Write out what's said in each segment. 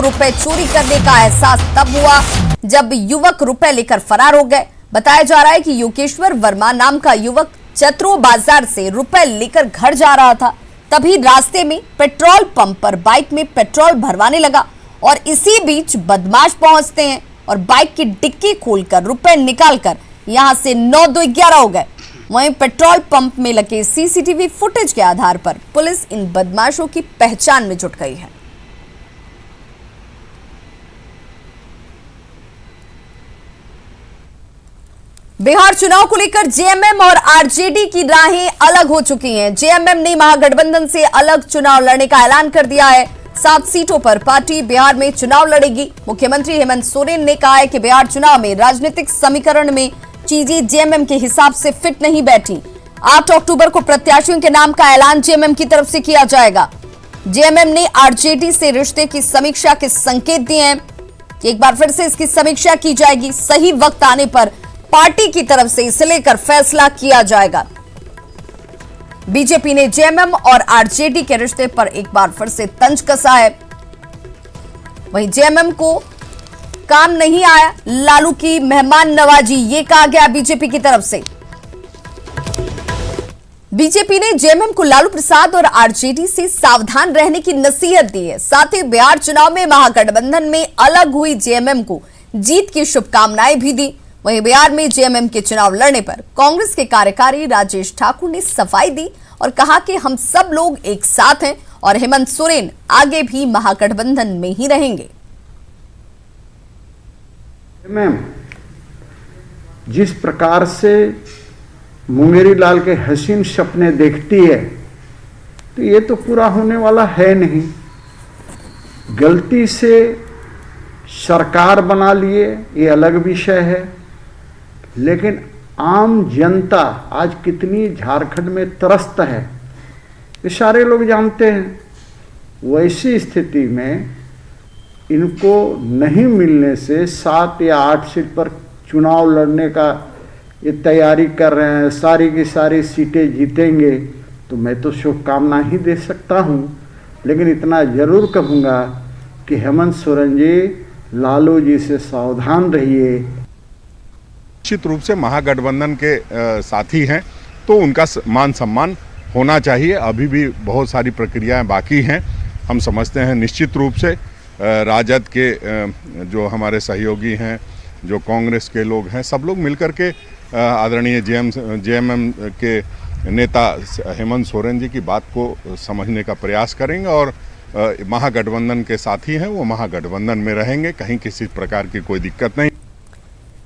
रुपए चोरी करने का एहसास तब हुआ जब युवक रुपए लेकर फरार हो गए। बताया जा रहा है कि योगेश्वर वर्मा नाम का युवक चतरो बाजार से रुपए लेकर घर जा रहा था। तभी रास्ते में पेट्रोल पंप पर बाइक में पेट्रोल भरवाने लगा और इसी बीच बदमाश पहुंचते हैं और बाइक की डिक्की खोलकर रुपए निकालकर यहां से 9-2-11 हो गए। वहीं पेट्रोल पंप में लगे सीसीटीवी फुटेज के आधार पर पुलिस इन बदमाशों की पहचान में जुट गई है। बिहार चुनाव को लेकर जेएमएम और आरजेडी की राहें अलग हो चुकी हैं। जेएमएम ने महागठबंधन से अलग चुनाव लड़ने का ऐलान कर दिया है। 7 सीटों पर पार्टी बिहार में चुनाव लड़ेगी। मुख्यमंत्री हेमंत सोरेन ने कहा है कि बिहार चुनाव में राजनीतिक समीकरण में चीजें जेएमएम के हिसाब से फिट नहीं बैठी। 8 अक्टूबर को प्रत्याशियों के नाम का ऐलान जेएमएम की तरफ से किया जाएगा। जेएमएम ने आरजेडी से रिश्ते की समीक्षा के संकेत दिए हैं कि एक बार फिर से इसकी समीक्षा की जाएगी। सही वक्त आने पर पार्टी की तरफ से इसे लेकर फैसला किया जाएगा। बीजेपी ने जेएमएम और आरजेडी के रिश्ते पर एक बार फिर से तंज कसा है। वहीं जेएमएम को काम नहीं आया लालू की मेहमान नवाजी, ये कहा गया बीजेपी की तरफ से। बीजेपी ने जेएमएम को लालू प्रसाद और आरजेडी से सावधान रहने की नसीहत दी है। साथ ही बिहार चुनाव में महागठबंधन में अलग हुई जेएमएम को जीत की शुभकामनाएं भी दी। वहीं बिहार में जेएमएम के चुनाव लड़ने पर कांग्रेस के कार्यकारी राजेश ठाकुर ने सफाई दी और कहा कि हम सब लोग एक साथ हैं और हेमंत सोरेन आगे भी महागठबंधन में ही रहेंगे। मैम, जिस प्रकार से मुंगेरी लाल के हसीन सपने देखती है तो ये तो पूरा होने वाला है नहीं। गलती से सरकार बना लिए ये अलग विषय है, लेकिन आम जनता आज कितनी झारखंड में त्रस्त है ये सारे लोग जानते हैं। वैसी स्थिति में इनको नहीं मिलने से 7 या 8 सीट पर चुनाव लड़ने का ये तैयारी कर रहे हैं, सारी की सारी सीटें जीतेंगे, तो मैं तो शुभकामना ही दे सकता हूं। लेकिन इतना जरूर कहूंगा कि हेमंत सोरेन जी, लालू जी से सावधान रहिए। निश्चित रूप से महागठबंधन के साथी हैं तो उनका मान सम्मान होना चाहिए। अभी भी बहुत सारी प्रक्रियाएं बाकी हैं। हम समझते हैं निश्चित रूप से राजद के जो हमारे सहयोगी हैं, जो कांग्रेस के लोग हैं, सब लोग मिलकर के आदरणीय जेएमएम के नेता हेमंत सोरेन जी की बात को समझने का प्रयास करेंगे और महागठबंधन के साथी हैं वो महागठबंधन में रहेंगे। कहीं किसी प्रकार की कोई दिक्कत नहीं।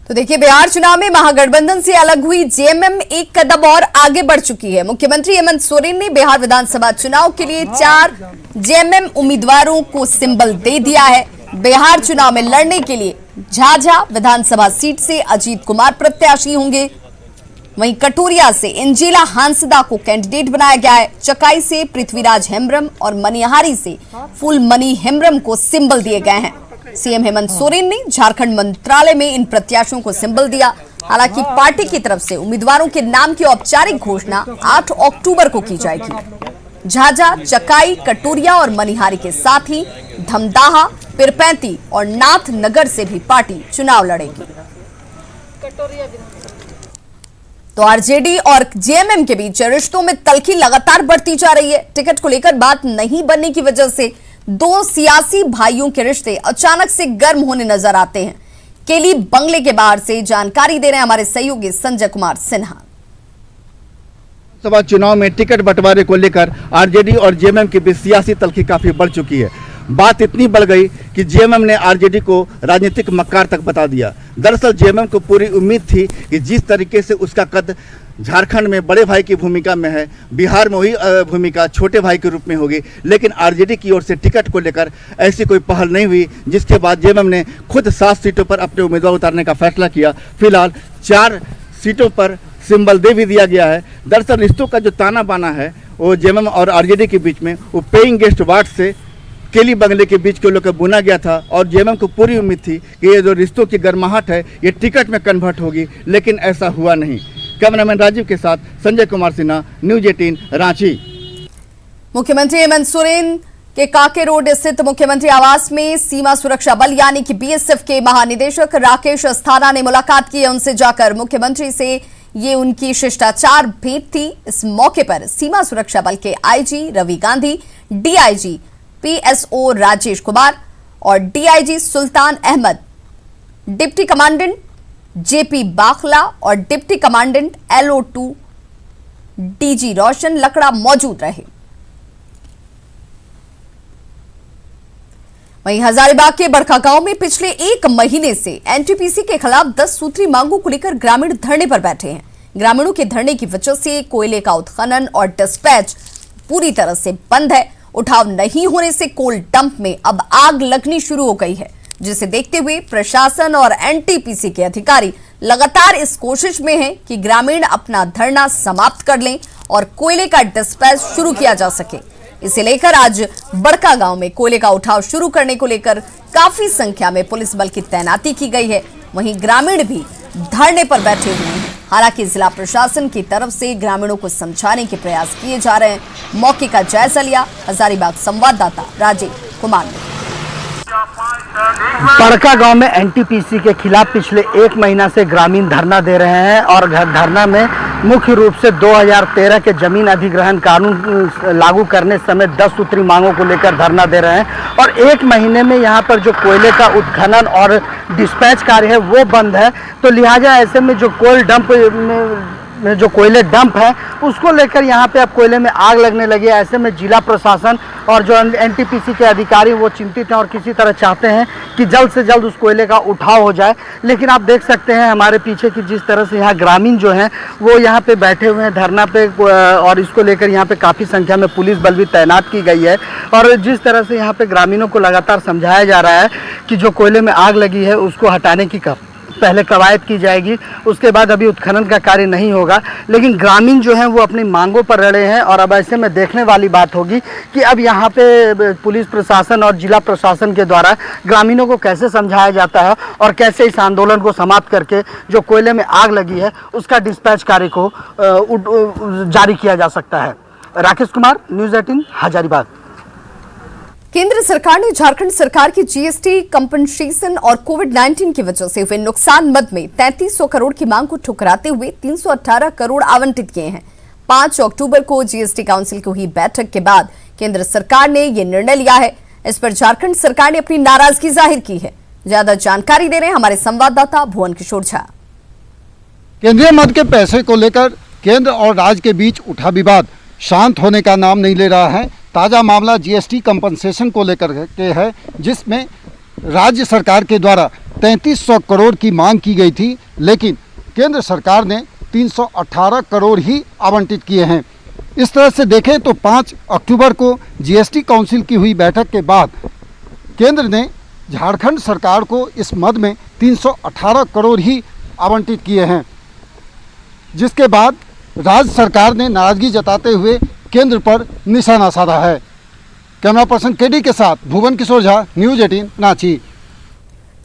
तो देखिए, बिहार चुनाव में महागठबंधन से अलग हुई जेएमएम एक कदम और आगे बढ़ चुकी है। मुख्यमंत्री हेमंत सोरेन ने बिहार विधानसभा चुनाव के लिए 4 जेएमएम उम्मीदवारों को सिंबल दे दिया है। बिहार चुनाव में लड़ने के लिए झाझा विधानसभा सीट से अजीत कुमार प्रत्याशी होंगे। वहीं कटोरिया से इंजिला हांसदा को कैंडिडेट बनाया गया है। चकाई से पृथ्वीराज हेम्ब्रम और मनिहारी से फूलमणि हेम्ब्रम को सिंबल दिए गए हैं। सीएम हेमंत सोरेन ने झारखंड मंत्रालय में इन प्रत्याशियों को सिंबल दिया। हालांकि पार्टी की तरफ से उम्मीदवारों के नाम की औपचारिक घोषणा 8 अक्टूबर को की जाएगी। झाझा, चकाई, कटोरिया और मनिहारी के साथ ही धमदाहा, पिरपैंती और नाथनगर से भी पार्टी चुनाव लड़ेगी। तो आरजेडी और जेएमएम के बीच रिश्तों में तल्खी लगातार बढ़ती जा रही है। टिकट को लेकर बात नहीं बनने की वजह से दो सियासी भाइयों के रिश्ते अचानक से गर्म होने नजर आते हैं। केली बंगले के बाहर से जानकारी दे रहे हैं हमारे सहयोगी संजय कुमार सिन्हा। सभा चुनाव में टिकट बंटवारे को लेकर आरजेडी और जेएमएम के बीच सियासी तल्खी काफी बढ़ चुकी है। बात इतनी बढ़ गई कि जेएमएम ने आरजेडी को राजनीतिक मक्कार तक बता दिया। दरअसल जेएमएम को पूरी उम्मीद थी कि जिस तरीके से उसका कद झारखंड में बड़े भाई की भूमिका में है, बिहार में वही भूमिका छोटे भाई के रूप में होगी, लेकिन आरजेडी की ओर से टिकट को लेकर ऐसी कोई पहल नहीं हुई, जिसके बाद जेएमएम ने खुद 7 सीटों पर अपने उम्मीदवार उतारने का फैसला किया। फिलहाल 4 सीटों पर सिंबल दे भी दिया गया है। दरअसल रिश्तों का जो ताना बाना है वो जेएमएम और आरजेडी के बीच में वो पेइंग गेस्ट वार्ड से केली बंगले के बीच के लोग का बुना गया था और जेएमएम को पूरी उम्मीद थी कि ये जो रिश्तों की गर्माहट है ये टिकट में कन्वर्ट होगी, लेकिन ऐसा हुआ नहीं। कैमरामैन राजीव के साथ संजय कुमार सिन्हा, न्यूज 18 रांची। मुख्यमंत्री हेमंत सोरेन के काके रोड स्थित मुख्यमंत्री आवास में सीमा सुरक्षा बल यानी कि बीएसएफ के महानिदेशक राकेश अस्थाना ने मुलाकात की है। उनसे जाकर मुख्यमंत्री से ये उनकी शिष्टाचार भेंट थी। इस मौके पर सीमा सुरक्षा बल के IG Ravi Gandhi, DIG PSO Rajesh Kumar और DIG Sultan Ahmad, deputy commandant JP Bakhla और deputy commandant LO2 DG Roshan Lakra मौजूद रहे। वहीं हजारीबाग के बड़का गांव में पिछले 1 महीने से एनटीपीसी के खिलाफ 10 सूत्री मांगों को लेकर ग्रामीण धरने पर बैठे हैं। ग्रामीणों के धरने की वजह से कोयले का उत्खनन और डिस्पैच पूरी तरह से बंद है। उठाव नहीं होने से कोल डंप में अब आग लगनी शुरू हो गई है, जिसे देखते हुए प्रशासन और एनटीपीसी के अधिकारी लगातार इस कोशिश में हैं कि ग्रामीण अपना धरना समाप्त कर लें और कोयले का डिस्पैच शुरू किया जा सके। इसे लेकर आज बड़का गांव में कोयले का उठाव शुरू करने को लेकर काफी संख्या में पुलिस बल की तैनाती की गई है। वहीं ग्रामीण भी धरने पर बैठे हुए हैं। हालांकि जिला प्रशासन की तरफ से ग्रामीणों को समझाने के प्रयास किए जा रहे हैं। मौके का जायजा लिया हजारीबाग संवाददाता राजेश कुमार ने। बड़का गांव में एनटीपीसी के खिलाफ पिछले 1 महीना से ग्रामीण धरना दे रहे हैं और धरना में मुख्य रूप से 2013 के जमीन अधिग्रहण कानून लागू करने समेत 10 सूत्री मांगों को लेकर धरना दे रहे हैं। और 1 महीने में यहां पर जो कोयले का उत्खनन और डिस्पैच कार्य है वो बंद है, तो लिहाजा ऐसे में जो कोयल डंप में जो कोयले डंप है उसको लेकर यहाँ पे अब कोयले में आग लगने लगी है। ऐसे में जिला प्रशासन और जो एनटीपीसी के अधिकारी वो चिंतित हैं और किसी तरह चाहते हैं कि जल्द से जल्द उस कोयले का उठाव हो जाए। लेकिन आप देख सकते हैं हमारे पीछे कि जिस तरह से यहाँ ग्रामीण जो हैं वो यहाँ पे बैठे हुए हैं धरना पे, और इसको लेकर यहाँ पे काफ़ी संख्या में पुलिस बल भी तैनात की गई है। और जिस तरह से यहाँ पे ग्रामीणों को लगातार समझाया जा रहा है कि जो कोयले में आग लगी है उसको हटाने की पहले कवायद की जाएगी, उसके बाद अभी उत्खनन का कार्य नहीं होगा। लेकिन ग्रामीण जो हैं वो अपनी मांगों पर अड़े हैं। और अब ऐसे में देखने वाली बात होगी कि अब यहाँ पे पुलिस प्रशासन और जिला प्रशासन के द्वारा ग्रामीणों को कैसे समझाया जाता है और कैसे इस आंदोलन को समाप्त करके जो कोयले में आग लगी है उसका डिस्पैच कार्य को जारी किया जा सकता है। राकेश कुमार, न्यूज़ 18 हजारीबाग। केंद्र सरकार ने झारखंड सरकार की जीएसटी कंपनसेशन और कोविड-19 की वजह से हुए नुकसान मद में 3300 करोड़ की मांग को ठुकराते हुए 318 करोड़ आवंटित किए हैं। 5 अक्टूबर को जीएसटी काउंसिल की हुई बैठक के बाद केंद्र सरकार ने यह निर्णय लिया है। इस पर झारखंड सरकार ने अपनी नाराजगी जाहिर की है। ज्यादा जानकारी दे रहे हैं हमारे संवाददाता भुवन किशोर झा। केंद्रीय मद के पैसे को लेकर केंद्र और राज्य के बीच उठा विवाद शांत होने का नाम नहीं ले रहा है। ताज़ा मामला जीएसटी कंपनसेशन को लेकर के है, जिसमें राज्य सरकार के द्वारा 3300 करोड़ की मांग की गई थी, लेकिन केंद्र सरकार ने 318 करोड़ ही आवंटित किए हैं। इस तरह से देखें तो 5 अक्टूबर को जीएसटी काउंसिल की हुई बैठक के बाद केंद्र ने झारखंड सरकार को इस मद में 318 करोड़ ही आवंटित किए हैं, जिसके बाद राज्य सरकार ने नाराजगी जताते हुए केंद्र पर निशाना साधा है। कैमरा पर्सन केडी के साथ भुवन किशोर झा, न्यूज़ 18 रांची।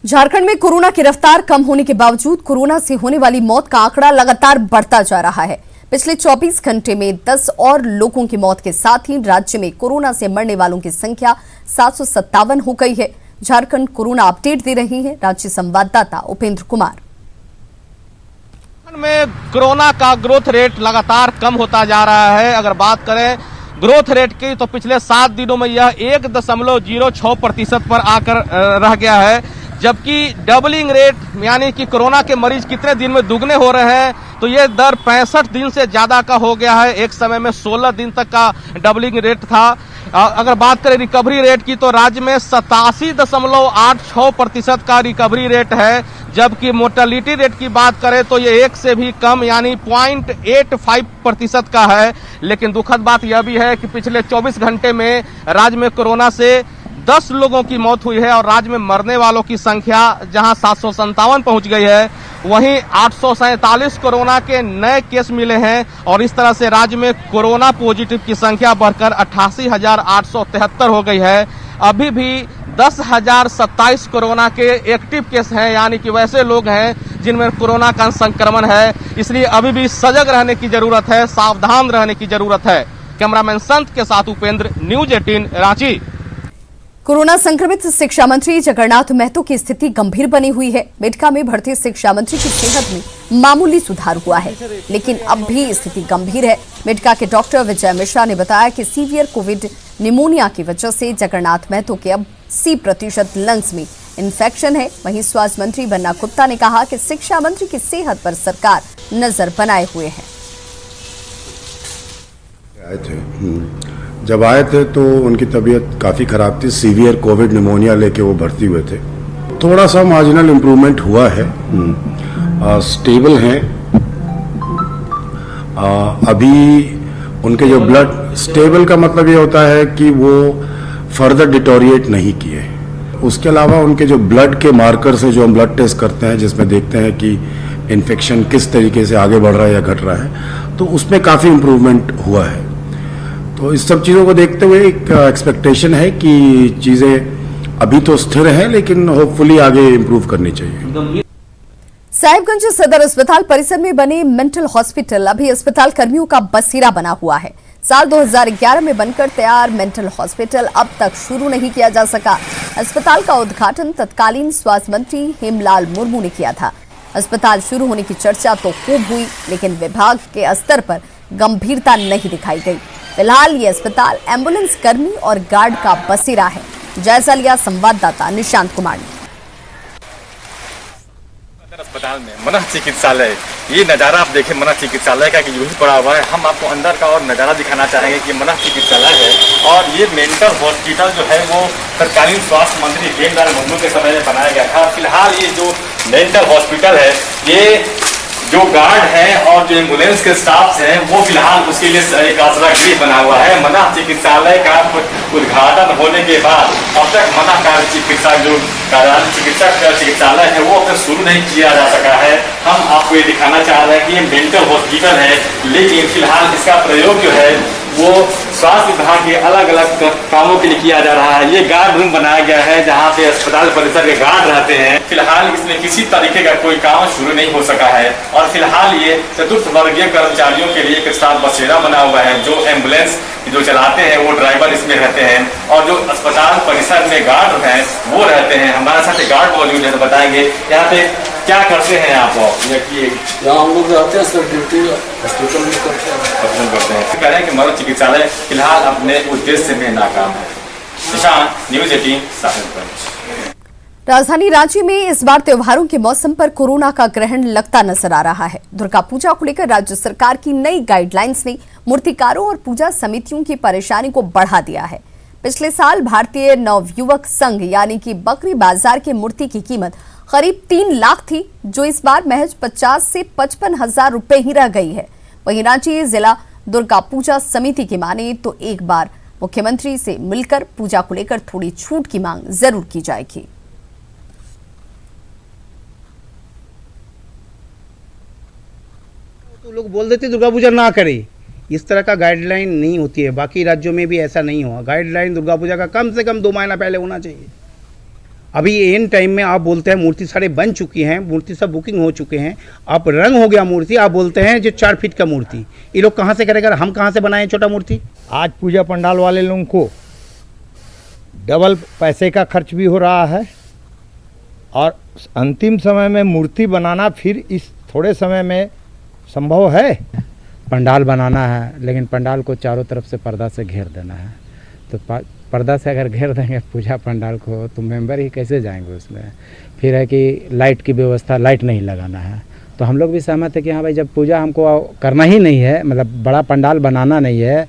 झारखंड में कोरोना की रफ्तार कम होने के बावजूद कोरोना से होने वाली मौत का आंकड़ा लगातार बढ़ता जा रहा है। पिछले 24 घंटे में 10 और लोगों की मौत के साथ ही राज्य में कोरोना से मरने वालों की संख्या 757 हो गई है। झारखंड कोरोना अपडेट दे रही है राज्य संवाददाता उपेंद्र कुमार। में कोरोना का ग्रोथ रेट लगातार कम होता जा रहा है। अगर बात करें ग्रोथ रेट की तो पिछले 7 दिनों में यह 1.06% पर आकर रह गया है, जबकि डबलिंग रेट यानी कि कोरोना के मरीज कितने दिन में दुगने हो रहे हैं तो ये दर 65 दिन से ज्यादा का हो गया है। एक समय में 16 दिन तक का डबलिंग रेट था। अगर बात करें रिकवरी रेट की तो राज्य में 87.86% का रिकवरी रेट है, जबकि मोर्टेलिटी रेट की बात करें तो ये 1 से भी कम यानी 0.85% का है। लेकिन दुखद बात यह भी है कि पिछले 24 घंटे में राज्य में कोरोना से 10 लोगों की मौत हुई है और राज्य में मरने वालों की संख्या जहां 757 पहुंच गई है, वहीं 847 कोरोना के नए केस मिले हैं और इस तरह से राज्य में कोरोना पॉजिटिव की संख्या बढ़कर 88,873 हो गई है। अभी भी 10,027 कोरोना के एक्टिव केस हैं, यानी कि वैसे लोग हैं जिनमें कोरोना का संक्रमण है। इसलिए अभी भी सजग रहने की जरूरत है, सावधान रहने की जरूरत है। कैमरामैन संत के साथ उपेंद्र, न्यूज़ 18 रांची। कोरोना संक्रमित शिक्षा मंत्री जगन्नाथ महतो की स्थिति गंभीर बनी हुई है। मेडका में भर्ती शिक्षा मंत्री की सेहत में मामूली सुधार हुआ है, लेकिन अब भी स्थिति गंभीर है। मेडका के डॉक्टर विजय मिश्रा ने बताया कि सीवियर कोविड निमोनिया की वजह से जगन्नाथ महतो के अब 80% लंग्स में इन्फेक्शन है। वहीं स्वास्थ्य मंत्री बन्ना गुप्ता ने कहा कि शिक्षा मंत्री की सेहत पर सरकार नजर बनाए हुए है। जब आए थे तो उनकी तबीयत काफ़ी ख़राब थी, सीवियर कोविड निमोनिया लेके वो भर्ती हुए थे। थोड़ा सा मार्जिनल इम्प्रूवमेंट हुआ है, स्टेबल हैं। अभी उनके जो ब्लड स्टेबल का मतलब ये होता है कि वो फर्दर डिटोरिएट नहीं किए। उसके अलावा उनके जो ब्लड के मार्कर्स हैं, जो हम ब्लड टेस्ट करते हैं जिसमें देखते हैं कि इन्फेक्शन किस तरीके से आगे बढ़ रहा है या घट रहा है, तो उसमें काफ़ी इम्प्रूवमेंट हुआ है। तो इस सब चीज़ों को देखते हुए एक एक्सपेक्टेशन है कि चीज़ें अभी तो स्थिर हैं, लेकिन होपफुली आगे इम्प्रूव करनी चाहिए। साहिबगंज सदर अस्पताल परिसर में बने मेंटल हॉस्पिटल अभी अस्पताल कर्मियों का बसेरा बना हुआ है। साल 2011 में बनकर तैयार मेंटल हॉस्पिटल अब तक शुरू नहीं किया जा सका। अस्पताल का उद्घाटन तत्कालीन स्वास्थ्य मंत्री हेमलाल मुर्मू ने किया था। अस्पताल शुरू होने की चर्चा तो खूब हुई, लेकिन विभाग के स्तर पर गंभीरता नहीं दिखाई गई। फिलहाल ये अस्पताल एम्बुलेंस कर्मी और गार्ड का बसेरा है। जायजा लिया संवाददाता निशांत कुमार ने। अस्पताल में मनः चिकित्सालय, ये नज़ारा आप देखें मनः चिकित्सालय का कि यूं ही पड़ा हुआ है। हम आपको अंदर का और नज़ारा दिखाना चाहेंगे कि मनः चिकित्सालय है और ये मेंटल हॉस्पिटल जो है वो तत्कालीन स्वास्थ्य मंत्री हेमलाल मुर्मू के समय में बनाया गया था। फिलहाल ये जो मेंटल हॉस्पिटल है, ये जो गार्ड हैं और जो एम्बुलेंस के स्टाफ हैं वो फिलहाल उसके लिए एक आसरा गृह बना हुआ है। मनः चिकित्सालय का उद्घाटन होने के बाद अब तक मनः कार्य चिकित्सा जो कार्यालय चिकित्सालय है वो अब तक शुरू नहीं किया जा सका है। हम आपको ये दिखाना चाह रहे हैं कि ये मेंटल हॉस्पिटल है, लेकिन फिलहाल इसका प्रयोग जो है वो स्वास्थ्य विभाग के अलग अलग कामों के लिए किया जा रहा है। ये गार्ड रूम बनाया गया है जहाँ पे अस्पताल परिसर के गार्ड रहते हैं। फिलहाल इसमें किसी तरीके का कोई काम शुरू नहीं हो सका है और फिलहाल ये चतुर्थ वर्गीय कर्मचारियों के लिए एक स्टाफ बसेरा बना हुआ है। जो एम्बुलेंस जो चलाते हैं वो ड्राइवर इसमें रहते हैं और जो अस्पताल परिसर में गार्ड हैं वो रहते हैं। हमारे साथ गार्ड मौजूद है, तो बताएंगे यहाँ पे क्या करते हैं आप? यहाँ हम लोग रहते हैं सर, ड्यूटी हॉस्पिटल में करते हैं। कह रहे हैं कि मनः चिकित्सालय फिलहाल अपने उद्देश्य में नाकाम है। निशांत, न्यूज़ 18 साहिबगंज। राजधानी रांची में इस बार त्योहारों के मौसम पर कोरोना का ग्रहण लगता नजर आ रहा है। दुर्गा पूजा को लेकर राज्य सरकार की नई गाइडलाइंस ने मूर्तिकारों और पूजा समितियों की परेशानी को बढ़ा दिया है। पिछले साल भारतीय नवयुवक संघ यानी कि बकरी बाजार की मूर्ति की कीमत करीब 3 लाख थी, जो इस बार महज 50 से 55 हजार रुपए ही रह गई है। वहीं रांची जिला दुर्गा पूजा समिति की माने तो एक बार मुख्यमंत्री से मिलकर पूजा को लेकर थोड़ी छूट की मांग जरूर की जाएगी। तो लोग बोल देते दुर्गा पूजा ना करें, इस तरह का गाइडलाइन नहीं होती है। बाकी राज्यों में भी ऐसा नहीं हुआ। गाइडलाइन दुर्गा पूजा का कम से कम 2 महीना पहले होना चाहिए। अभी एन टाइम में आप बोलते हैं मूर्ति सारे बन चुकी हैं, मूर्ति सब बुकिंग हो चुके हैं, आप रंग हो गया मूर्ति, आप बोलते हैं जो 4 फीट का मूर्ति, ये लोग कहाँ से करेगा? हम कहाँ से बनाएं छोटा मूर्ति? आज पूजा पंडाल वाले लोगों को डबल पैसे का खर्च भी हो रहा है और अंतिम समय में मूर्ति बनाना फिर इस थोड़े समय में संभव है। पंडाल बनाना है, लेकिन पंडाल को चारों तरफ से पर्दा से घेर देना है। तो पर्दा से अगर घेर देंगे पूजा पंडाल को तो मेंबर ही कैसे जाएंगे उसमें? फिर है कि लाइट की व्यवस्था, लाइट नहीं लगाना है। तो हम लोग भी सहमत है कि हाँ भाई, जब पूजा हमको करना ही नहीं है, मतलब बड़ा पंडाल बनाना नहीं है,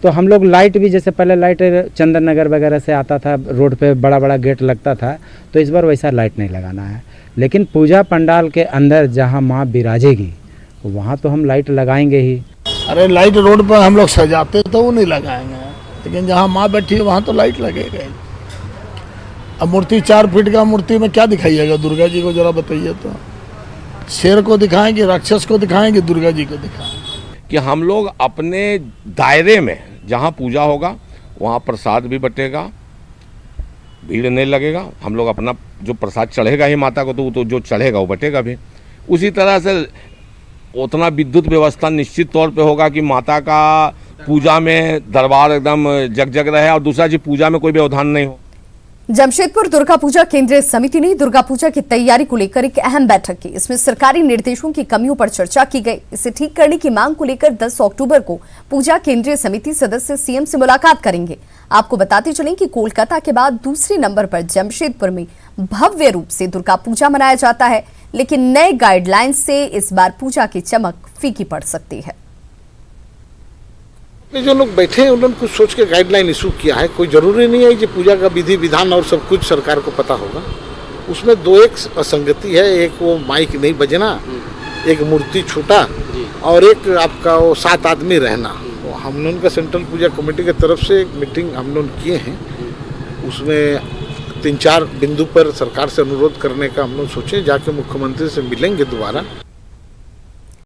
तो हम लोग लाइट भी, जैसे पहले लाइट चंदन नगर वगैरह से आता था, रोड पे बड़ा बड़ा गेट लगता था, तो इस बार वैसा लाइट नहीं लगाना है। लेकिन पूजा पंडाल के अंदर जहाँ माँ बिराजेगी वहाँ तो हम लाइट लगाएंगे ही। अरे लाइट रोड पर हम लोग सजाते तो वो नहीं लगाएंगे, लेकिन जहाँ माँ बैठी है वहाँ तो लाइट लगेगा। अब मूर्ति 4 फीट का मूर्ति में क्या दिखाइएगा दुर्गा जी को? जरा बताइए तो। शेर को दिखाएंगे, राक्षस को दिखाएंगे, दुर्गा जी को दिखाएंगे? कि हम लोग अपने दायरे में जहाँ पूजा होगा वहाँ प्रसाद भी बटेगा, भीड़ नहीं लगेगा। हम लोग अपना जो प्रसाद चढ़ेगा ही माता को, तो जो चढ़ेगा वो बटेगा भी। उसी तरह से उतना विद्युत व्यवस्था निश्चित तौर पे होगा कि माता का पूजा में दरबार एकदम जग जग रहे और दूसरा चीज पूजा में कोई व्यवधान नहीं हो। जमशेदपुर दुर्गा पूजा केंद्रीय समिति ने दुर्गा पूजा की तैयारी को लेकर एक अहम बैठक की। इसमें सरकारी निर्देशों की कमियों पर चर्चा की गई। इसे ठीक करने की मांग को लेकर 10 अक्टूबर को पूजा केंद्रीय समिति सदस्य सीएम से मुलाकात करेंगे। आपको बताते चलें कि कोलकाता के बाद दूसरे नंबर पर जमशेदपुर में भव्य रूप से दुर्गा पूजा मनाया जाता है, लेकिन नए गाइडलाइंस से इस बार पूजा की चमक फीकी पड़ सकती है। जो लोग बैठे हैं उन्होंने कुछ सोच के गाइडलाइन इशू किया है। कोई जरूरी नहीं है कि पूजा का विधि विधान और सब कुछ सरकार को पता होगा। उसमें दो एक असंगति है, एक वो माइक नहीं बजना, एक मूर्ति छूटा और एक आपका वो 7 आदमी रहना। हम लोगों का सेंट्रल पूजा कमेटी की तरफ से एक मीटिंग हम लोग किए हैं, उसमें 3-4 बिंदु पर सरकार से अनुरोध करने का हम लोग सोचे, जाके मुख्यमंत्री से मिलेंगे दोबारा।